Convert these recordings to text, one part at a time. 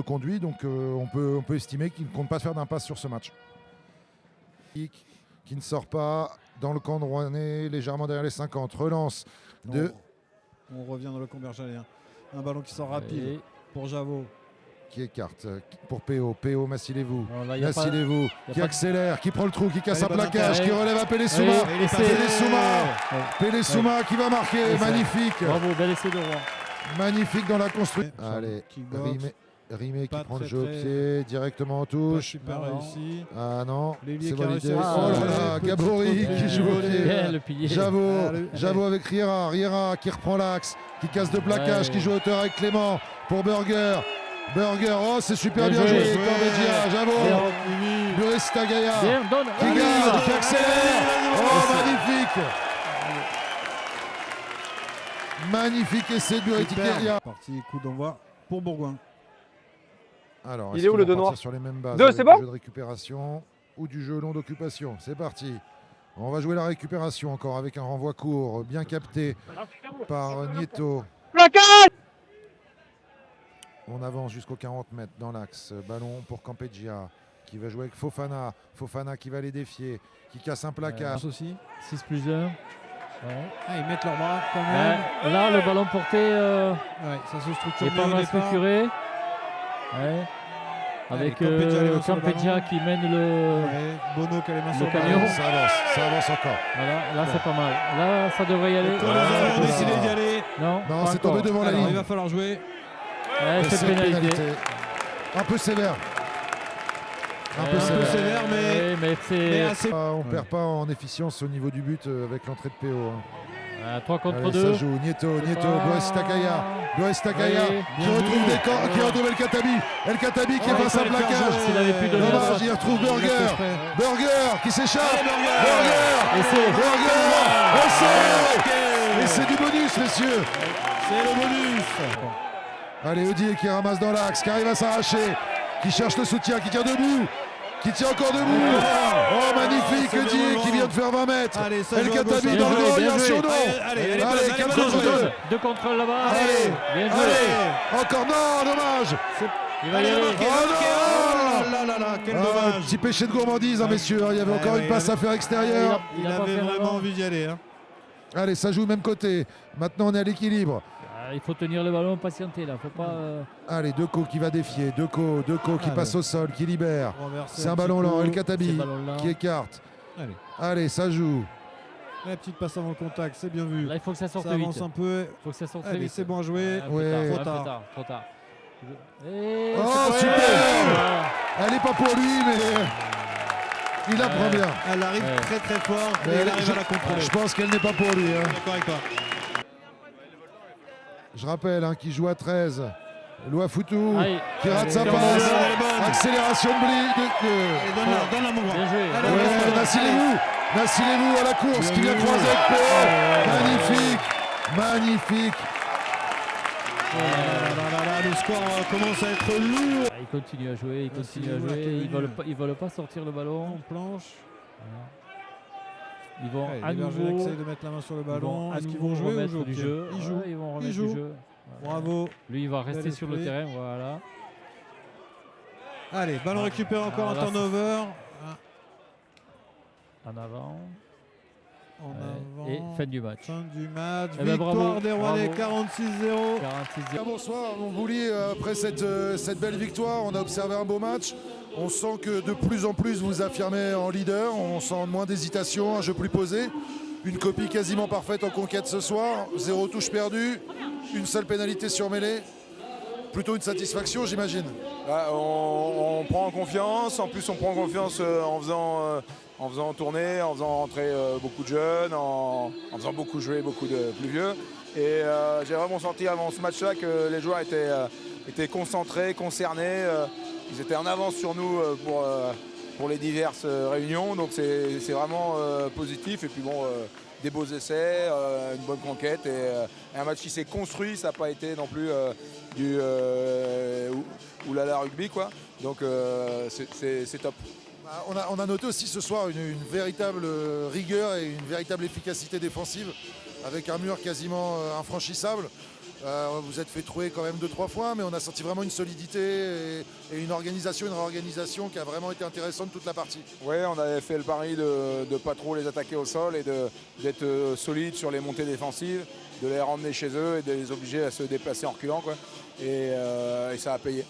conduit, donc on peut estimer qu'il ne compte pas faire d'impasse sur ce match. Qui ne sort pas dans le camp de Rouennais, légèrement derrière les 50. Relance de... On revient dans le camp bergalien. Un ballon qui sort rapide pour Javot. Qui écarte pour PO. PO, Massilevou. Massilevou qui accélère, qui prend le trou, qui casse un plaquage, qui relève à Pélésouma. Pélésouma qui va marquer. Magnifique. Bravo, bel essai de Rouen. Magnifique dans la construction. Allez, Rimé qui prend le jeu au pied, directement en touche. Super réussi. Ah non, c'est validé. Oh là là, Gabory qui joue au pied. Le pilier. Javot avec Riera. Riera qui reprend l'axe, qui casse de plaquage, qui joue à hauteur avec Clément pour Burger. Oh c'est super bien joué. Corbédia, Javot. Buresta Gaia qui garde, qui accélère. Oh magnifique. Magnifique essai de Buresta. Parti coup d'envoi pour Bourgoin. Alors, il est où le 2 noir sur les mêmes bases, c'est bon du jeu de récupération ou du jeu long d'occupation. C'est parti. On va jouer la récupération encore avec un renvoi court, bien capté par Nieto. On avance jusqu'aux 40 mètres dans l'axe. Ballon pour Campeggia qui va jouer avec Fofana. Fofana qui va les défier, qui casse un placage. Aussi. 6 plus 1. Ouais. Ils mettent leurs bras quand même. Là, le ballon porté ça se structure est pas mal structuré. Ouais. Avec Campeggia qui mène le Bono qui a les mains sur le camion. Ça avance encore. Voilà, là c'est pas mal. Là ça devrait y aller. On a décidé d'y aller. Non, c'est tombé devant la ligne. Il va falloir jouer. C'est pénalité. Un peu sévère. Un peu sévère, mais on perd pas en efficience au niveau du but avec l'entrée de PO. 3 contre 2. Ça joue Nieto, Buresta Gaia qui retrouve El Khattabi qui est face à plaquage. Dommage, il retrouve Burger qui s'échappe. Et c'est du bonus, messieurs. C'est le bonus. Allez, Odier qui ramasse dans l'axe, qui arrive à s'arracher, qui cherche le soutien, qui tient debout. Qui tient encore debout. Oh magnifique Odier qui vient de faire 20 mètres. El Khattabi dans le goal, il y a un surnom. Allez, 4 contre 2. 2 contre là-bas. Allez, encore non, dommage. Il va y aller. Quel dommage. Petit péché de gourmandise, messieurs. Il y avait encore une passe à faire extérieure. Il avait vraiment envie d'y aller. Allez, ça joue même côté. Maintenant, on est à l'équilibre. Il faut tenir le ballon, patienter là. Faut pas. Allez, Deco qui va défier. Deco qui passe au sol, qui libère. C'est un ballon lent. El Khattabi qui écarte. Allez, ça joue. La petite passe avant le contact, c'est bien vu. Là, il faut que ça sorte vite. Ça avance un peu. Il faut que ça sorte très vite. C'est bon à jouer. Trop tard. Oh, super. Elle n'est pas pour lui, mais il la prend bien. Elle arrive très très fort, mais elle arrive à la contrôler. Je pense qu'elle n'est pas pour lui. D'accord avec toi. Je rappelle qui joue à 13. Loafoutou qui rate sa passe. Accélération de Bli. Donne la mouvement. Bien joué. Nassilevou à la course qui vient croiser avec PO. Magnifique. Le score commence à être lourd. Il continue à jouer, Ils veulent pas sortir le ballon. On planche. Ils vont à les nouveau essayent de mettre la main sur le ballon. Est-ce qu'ils vont jouer ou jouer du jeu? Ils vont remettre jouent. du jeu. Bravo. Lui, il va rester sur le terrain. Voilà. Allez, ballon récupéré encore en turnover. En avant. Et fin du match. Victoire des Rouennais 46-0. Bonsoir, mon Bouli. Après cette belle victoire, on a observé un beau match. On sent que de plus en plus vous affirmez en leader. On sent moins d'hésitation, un jeu plus posé. Une copie quasiment parfaite en conquête ce soir. 0 touche perdue. Une seule pénalité sur mêlée. Plutôt une satisfaction, j'imagine. On prend en confiance. En plus, on prend confiance en faisant tourner, en faisant rentrer beaucoup de jeunes, en faisant beaucoup jouer beaucoup de plus vieux. Et j'ai vraiment senti avant ce match-là que les joueurs étaient concentrés, concernés. Ils étaient en avance sur nous pour les diverses réunions. Donc c'est vraiment positif. Et puis bon, des beaux essais, une bonne conquête et un match qui s'est construit. Ça n'a pas été non plus du oulala rugby, quoi. Donc c'est top. On a noté aussi ce soir une véritable rigueur et une véritable efficacité défensive avec un mur quasiment infranchissable. Vous êtes fait trouer quand même 2-3 fois, mais on a senti vraiment une solidité et une réorganisation qui a vraiment été intéressante toute la partie. Oui, on avait fait le pari de ne pas trop les attaquer au sol et d'être solide sur les montées défensives, de les ramener chez eux et de les obliger à se déplacer en reculant, quoi. Et ça a payé.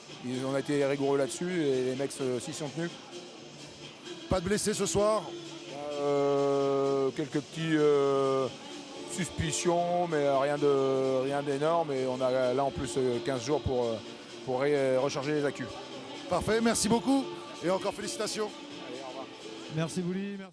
On a été rigoureux là-dessus et les mecs s'y sont tenus. Pas de blessés ce soir? Quelques petits suspicions, mais rien d'énorme. Et on a là en plus 15 jours pour recharger les accus. Parfait, merci beaucoup et encore félicitations. Allez, au revoir. Merci Bouli. Merci.